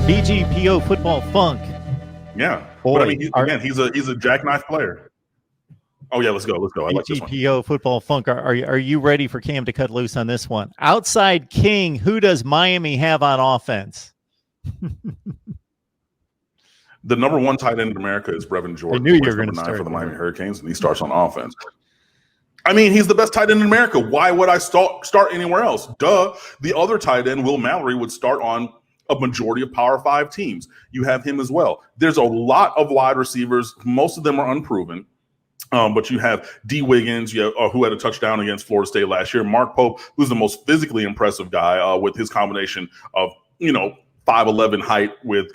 BGPO football funk. Yeah, Boy, but I mean, he's a jackknife player. Oh yeah, let's go. I like this one. BGPO football funk. Are you ready for Cam to cut loose on this one? Outside King, who does Miami have on offense? The number one tight end in America is Brevin Jordan. I knew you were number 9 for the Miami Hurricanes, and he starts on offense. I mean, he's the best tight end in America. Why would I start anywhere else? Duh. The other tight end, Will Mallory, would start on a majority of Power 5 teams. You have him as well. There's a lot of wide receivers. Most of them are unproven. But you have D. Wiggins, who had a touchdown against Florida State last year. Mark Pope, who's the most physically impressive guy with his combination of, 5'11" height with,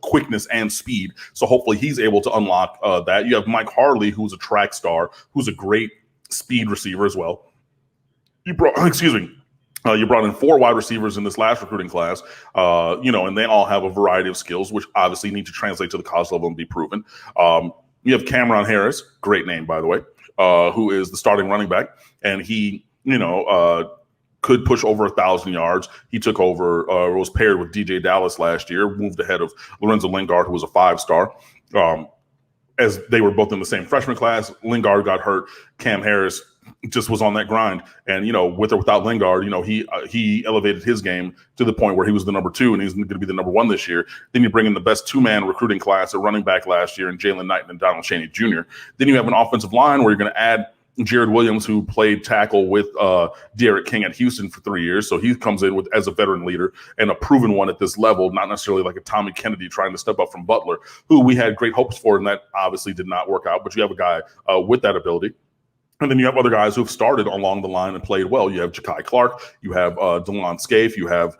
quickness and speed. So hopefully he's able to unlock that. You have Mike Harley, who's a track star, who's a great speed receiver as well. You brought in 4 wide receivers in this last recruiting class, and they all have a variety of skills, which obviously need to translate to the college level and be proven. You have Cameron Harris, great name, by the way, who is the starting running back. And he, could push over 1,000 yards. He took over, was paired with DJ Dallas last year, moved ahead of Lorenzo Lingard, who was a 5-star. As they were both in the same freshman class, Lingard got hurt. Cam Harris just was on that grind. And, with or without Lingard, he elevated his game to the point where he was the number 2 and he's going to be the number 1 this year. Then you bring in the best 2-man recruiting class at running back last year in Jalen Knighton and Donald Chaney Jr. Then you have an offensive line where you're going to add Jared Williams, who played tackle with Derek King at Houston for 3 years. So he comes in as a veteran leader and a proven one at this level, not necessarily like a Tommy Kennedy trying to step up from Butler, who we had great hopes for, and that obviously did not work out. But you have a guy with that ability. And then you have other guys who've started along the line and played well. You have Ja'Kai Clark, you have DeLon Scaife, you have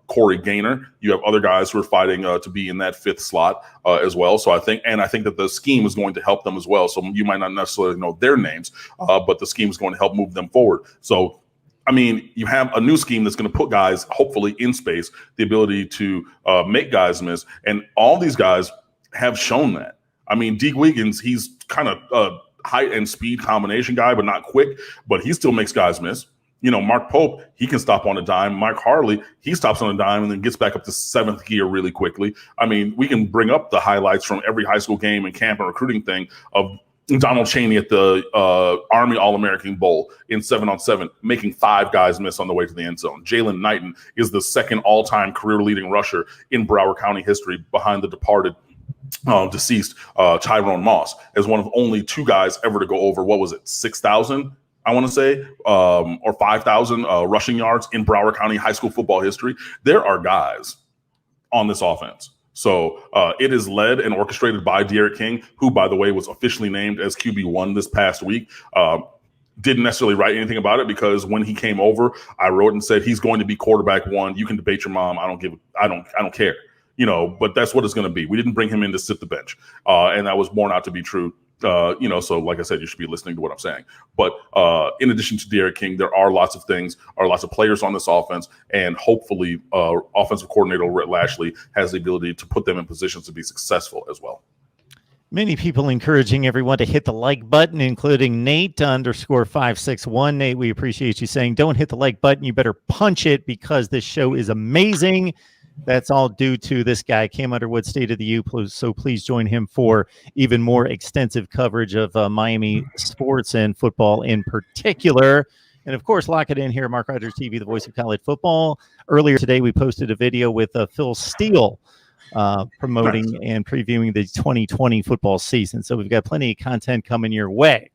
Corey Gaynor, you have other guys who are fighting to be in that 5th slot as well. So I think that the scheme is going to help them as well. So you might not necessarily know their names, but the scheme is going to help move them forward. So I mean, you have a new scheme that's going to put guys hopefully in space, the ability to make guys miss, and all these guys have shown that. I mean, D. Wiggins, he's kind of height and speed combination guy, but not quick, but he still makes guys miss. Mark Pope, he can stop on a dime. Mike Harley, he stops on a dime and then gets back up to 7th gear really quickly. I mean, we can bring up the highlights from every high school game and camp and recruiting thing of Donald Chaney at the Army All-American Bowl in 7-on-7, making 5 guys miss on the way to the end zone. Jalen Knighton is the 2nd all-time career-leading rusher in Broward County history behind the departed deceased Tyrone Moss, as one of only 2 guys ever to go over, 6,000, I want to say, or 5,000 rushing yards in Broward County high school football history. There are guys on this offense. So it is led and orchestrated by Derek King, who, by the way, was officially named as QB1 this past week. Didn't necessarily write anything about it because when he came over, I wrote and said he's going to be quarterback 1. You can debate your mom. I don't care. But that's what it's going to be. We didn't bring him in to sit the bench. And that was borne out to be true. So like I said, you should be listening to what I'm saying. But in addition to Derek King, there are lots of players on this offense. And hopefully offensive coordinator Rhett Lashley has the ability to put them in positions to be successful as well. Many people encouraging everyone to hit the like button, including Nate _561. Nate, we appreciate you saying, don't hit the like button. You better punch it because this show is amazing. That's all due to this guy, Cam Underwood, State of the U. So please join him for even more extensive coverage of Miami sports and football in particular. And, of course, lock it in here, MarkRogersTV, the voice of college football. Earlier today, we posted a video with Phil Steele promoting and previewing the 2020 football season. So we've got plenty of content coming your way.